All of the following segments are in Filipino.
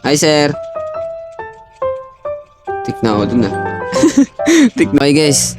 Hi, sir. Tik na ako dun ah. Tik na. Okay, guys.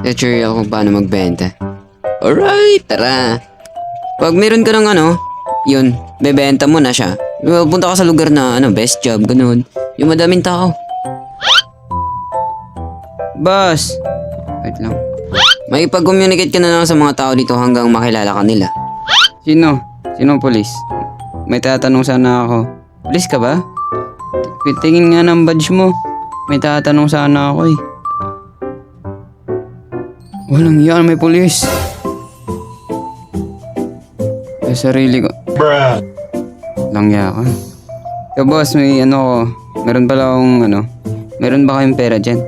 Lecture ako kung paano magbenta. Alright, tara. Pag meron ka ng yun, bebenta mo na siya. Punta ka sa lugar na best job, ganun. Yung madaming tao. Boss. Wait lang. May pag-communicate ka na lang sa mga tao dito hanggang makilala ka nila. Sino? Sinong polis? May tatanong sana ako. Polis ka ba? Tingin nga ng badge mo. May tatanong sana ako eh. Walang yan, may polis. Sa sarili ko. Bruh. Langya ka. So boss, may ko. Meron pala akong meron ba kayong pera dyan?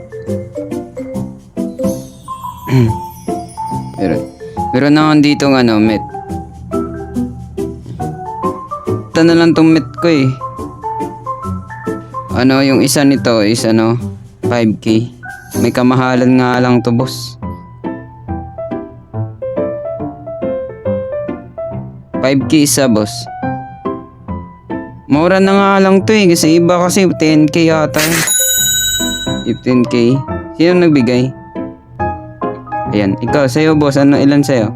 Meron na dito met. Ito na lang tong met ko eh. Yung isa nito is 5K. May kamahalan nga lang to boss. 5K isa boss. Mura na nga lang to eh. Kasi iba kasi 10K yata yun. 15K. Sino nagbigay? Ayan. Ikaw, sa'yo boss. Ilan sa'yo?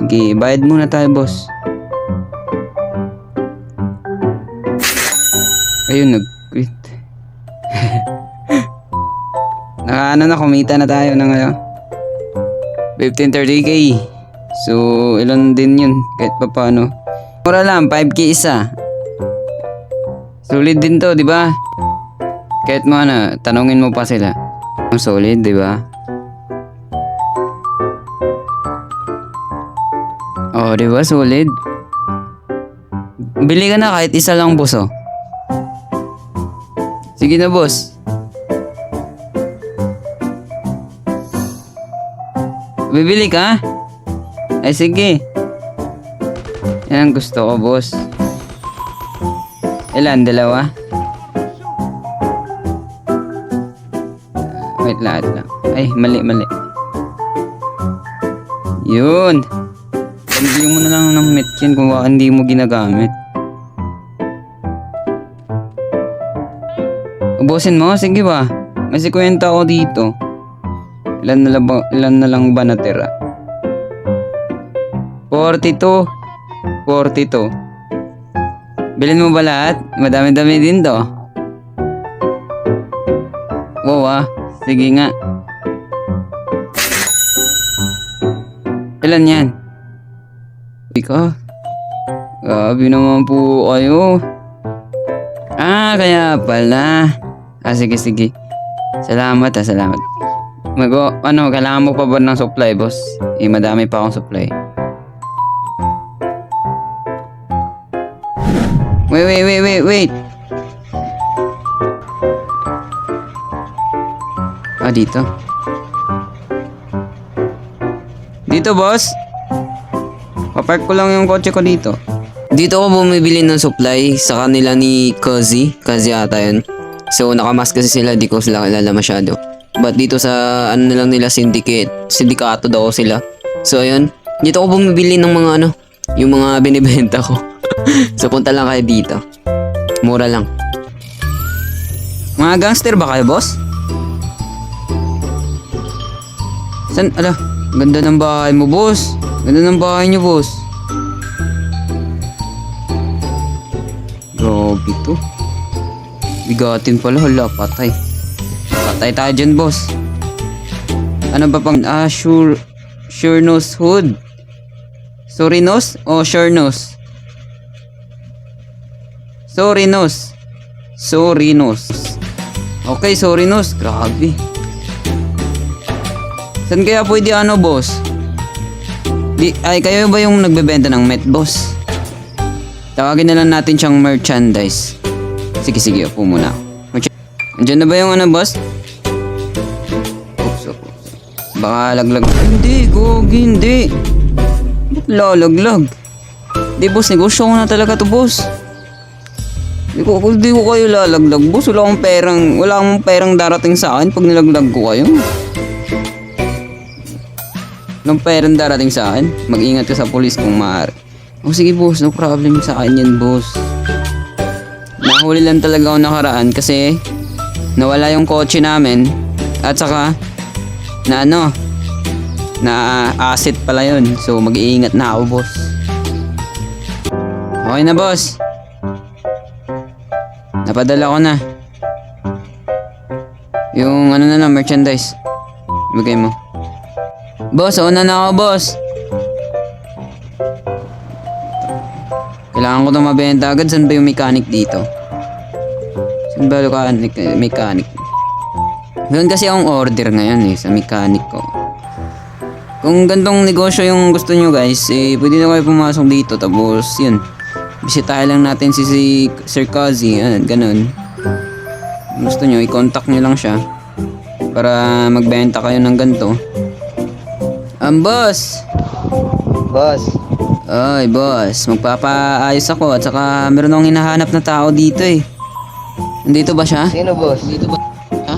Sige, bayad muna tayo boss. Ayun, nag-quit. Kumita na tayo na ngayon. 15-30K. So, ilan din yun? Kahit pa paano. Mura lang, 5K isa. Solid din to, di ba? Kahit mo tanungin mo pa sila. Solid, di ba? Oh, di ba? Solid. Bili ka na kahit isa lang, boss, oh. Sige na, boss. Bibili ka? Ay, sige. Yan ang gusto ko, boss. Ilan? Dalawa? Wait lang. Ay, mali. Yun. Pambili mo na lang ng metkin kung hindi mo ginagamit. Ubusin mo? Sige ba? May 50 ako dito. Ilan na lang ba natira? 42. Bilhin mo ba lahat? Madami-dami din to. Wow sige nga. Ilan yan? Ika. Grabe naman po kayo. Kaya pala. Sige. Salamat. Kailangan mo pa ba ng supply, boss? Madami pa akong supply. Wait. Dito. Dito, boss. Papark ko lang yung kotse ko dito. Dito ako bumibili ng supply sa kanila ni Kazi ata yun. So, nakamask kasi sila, di ko sila kilala masyado. But dito sa na lang nila sindikato daw sila. So ayun, dito ako bumibili ng mga yung mga binibenta ko. So punta lang kayo dito. Mura lang. Mga gangster ba kayo, boss? Ganda ng bahay mo, boss. Ganda ng bahay niyo, boss. Grabe to. Bigatin pala, patay. Patay tayo dyan, boss. Ano ba pang sure nose hood? Sorry nose o sure nose? Sorry nose. Okay, sorry nose. Grabe. Saan kaya pwede boss? Kayo ba yung nagbebenta ng met, boss? Tawagin na lang natin siyang merchandise. Sige, upo muna. Andiyan na ba yung boss? Oops. Baka laglag. Hindi. Ba't lalaglag? Hindi, boss. Negosyo ko na talaga to, boss. Hindi ko kayo lalaglag, boss. Wala akong perang darating sa akin pag nilaglag ko kayo. Walang perang darating sa akin. Mag-ingat ka sa polis kung maaari. Oh, sige boss, no problem sa akin yan boss. Nahuli lang talaga ako nakaraan kasi nawala yung kotse namin at saka na asset pala yun. So mag-iingat na ako boss. Okay na boss. Napadala ko na. Yung ano na lang, merchandise. Bigay mo. Boss, una na ako boss. Kailangan ko itong mabenta agad. Saan ba yung mechanic dito? Saan ba yung mechanic? Meron kasi akong order ngayon sa mechanic ko. Kung gantong negosyo yung gusto nyo guys, pwede na kayo pumasok dito. Tapos yun, bisitahin lang natin si Sir Kazi. Ganun. Gusto nyo, i-contact nyo lang siya para magbenta kayo ng ganito. Boss! Boss, Ay, boss. Magpapaayos ako at saka meron akong hinahanap na tao dito Nandito ba siya? sino boss? Dito ba? Ha?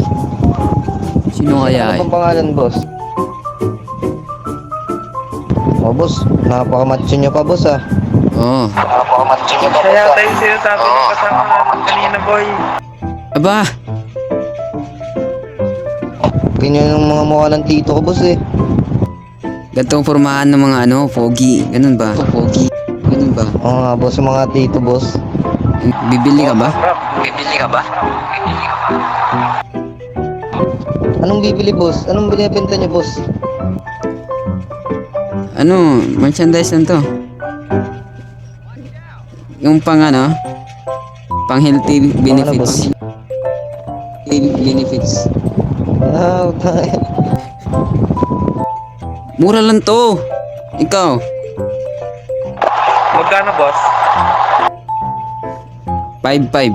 Sino kaya Ano pang pangalan boss? Oh boss, napakamatcho nyo pa boss Oo. Napakamatcho nyo pa boss Kaya tayo sinasabi ng kasama natin kanina, boy. Aba! Ganyan yung mga mukha ng tito ko boss Gantong formahan ng mga pogi. Ganun ba? Pogi. Ganun ba? Oo nga boss, yung mga tito boss. Bibili ka ba? Anong bibili boss? Anong binibenta niyo boss? Merchandise lang to. Yung pang pang healthy benefits. Healthy benefits. Utang. Mura lang to. Ikaw. Magkano, boss? 5-5.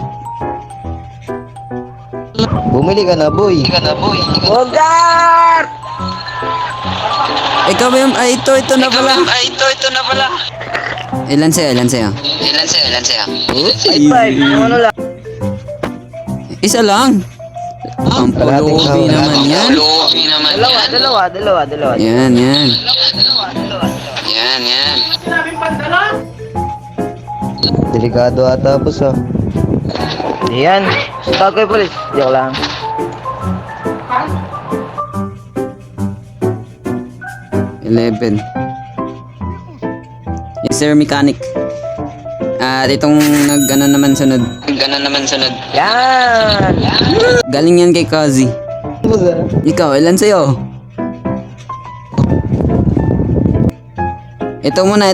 Bumili ka na boy. Bogar! Ikaw ba yung... ito na pala. Ilan sa'yo? Five. Ano lang? Isa lang. Ang pulubi naman yan. Dalawa. Yan. Delikado ata boss Yan. Tawag kayo, polis. Joke lang. Eleven. Yes sir, mechanic. At itong naman sunod. Yan! Galing yan kay Kazi. boss Ikaw, ilan sa'yo? Ito muna.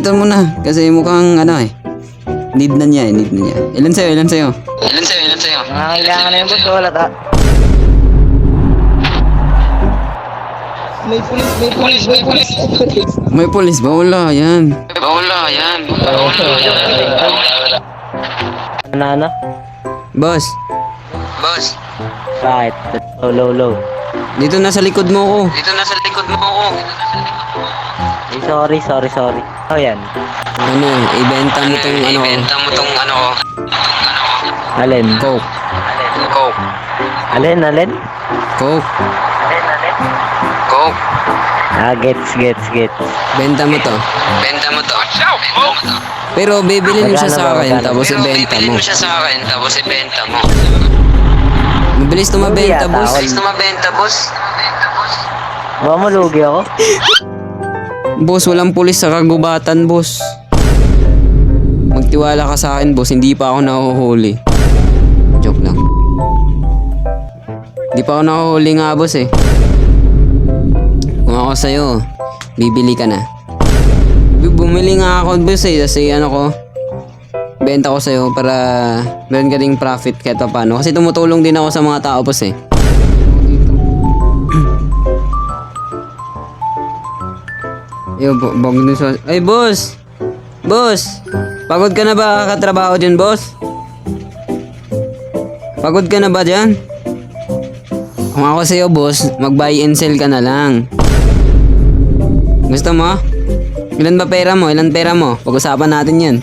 Kasi mukhang need na niya. Ilan sa'yo? Nangangailangan na yung boss. Wala ta. May pulis. May pulis ba? Wala, yan. Ano? Boss, Bakit? Low. dito na sa likod mo ko. Sorry. Oh, yan. Ibenta mo tong Alin? Coke. Alin? Coke. Gets. Benta mo to. Pero bibilin mo siya sa akin tapos ibenta mo. Mabilis na mabenta, boss. Baka malugi ako. Boss, walang pulis sa kagubatan, boss. Magtiwala ka sa akin, boss. Hindi pa ako nahuhuli. Joke lang. Hindi pa ako nahuhuli nga, boss Kung ako sa'yo, bibili ka na. Bumili nga ako, boss Kasi benta ko sa'yo para meron ka ding profit kahit pa paano. Kasi tumutulong din ako sa mga tao, boss Ay, boss! Pagod ka na ba katrabaho dyan, boss? Pagod ka na ba dyan? Kung ako sa'yo, boss, mag-buy and sell ka na lang. Gusto mo? Ilan pera mo? Pag-usapan natin yan.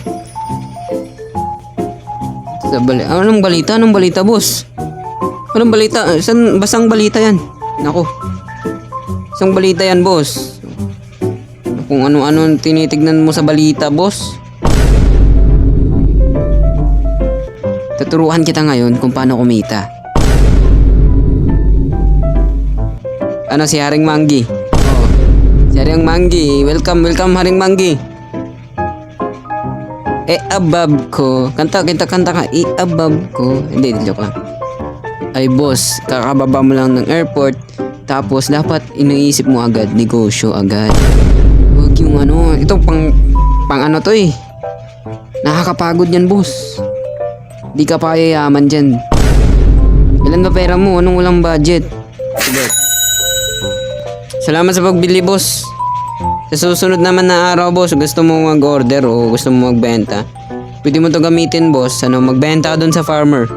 Anong balita, boss? Anong balita? Basang balita yan. Naku. Isang balita yan, boss. Kung ano-ano tinitignan mo sa balita, boss. Tuturuan kita ngayon kung paano kumita. Ano si Haring Manggi? Oh. Si Haring Manggi. Welcome, welcome Haring Manggi. Above ko. Kanta ka. Above ko. Hindi, joke lang. Ay boss, kakababa mo lang ng airport. Tapos dapat iniisip mo agad, negosyo agad. Huwag yung ano, ito pang ano to eh. Nakakapagod yan boss. Di ka pa yayaman dyan. Ilan ba pera mo? Anong walang budget? Salamat sa pagbili boss. Sa susunod naman na araw boss, gusto mo mag-order o gusto mo magbenta, pwede mo to gamitin boss. Ano, magbenta ka dun sa farmer.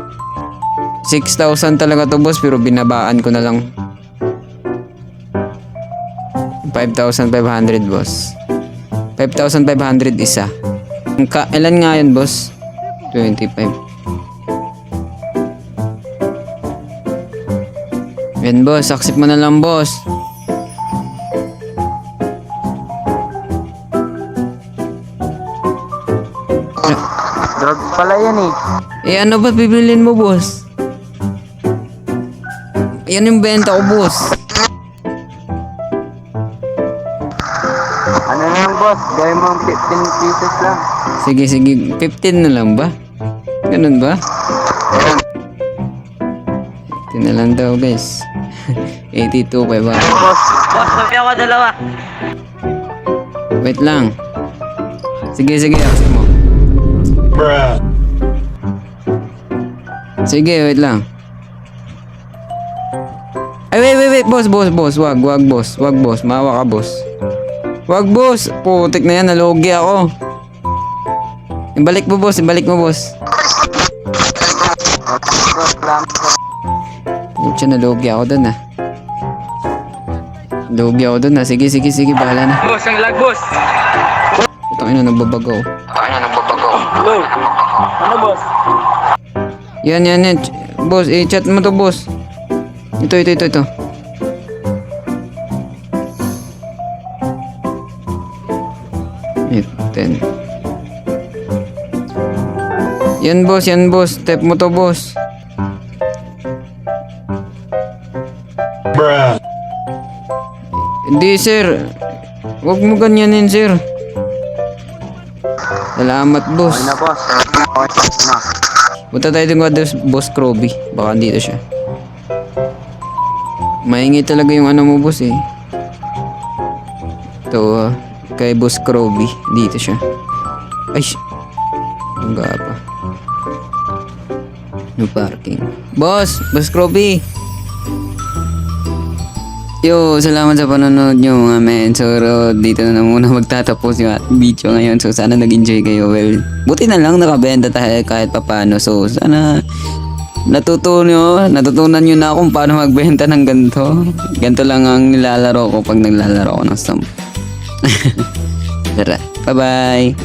6,000 talaga to boss, pero binabaan ko na lang 5,500 boss. 5,500 isa. Ilan nga yun boss? 25. Yan boss, accept mo na lang boss. Drug pala yan eh. Ano ba bibilin mo boss? Yan yung benta ko boss. Ano na lang boss, gawin mo 15 pieces lang. Sige, 15 na lang ba? Ganun ba? 15 na lang daw guys. 82 pa ba? Boss, sabi ako dalawa. Wait lang. Sige, accept mo. Sige, wait lang. Ay, wait, boss, wag, boss, maawa ka, boss. Wag, boss, putik na yan, nalogi ako. Ibalik mo, boss. Pucha, nalogi ako dun, ah. Sige, bahala na. Boss, ang lag boss. Putang ina, nagbabago. Hello. Ano boss? Yan. Boss, chat mo to, boss. Ito. 10. Yan, boss. Step mo to, boss. Hindi, sir. Huwag mo ganyanin, sir. Salamat, boss. Okay na boss. Okay na. Punta tayo dun kay Boss Kroby. Baka dito siya. Maingay talaga yung ano mo, boss, eh. Ito, kay Boss Kroby. Dito siya. Ay, ang gapa. No parking. Boss Kroby. Yo, salamat sa panonood nyo mga men. So, dito na muna magtatapos yung video ngayon. So, sana nag-enjoy kayo. Well, buti na lang nakabenta tayo kahit papano. So, sana natutunan nyo na kung paano magbenta ng ganito. Ganito lang ang nilalaro ko pag naglalaro ko ng stamp. Tara, bye-bye.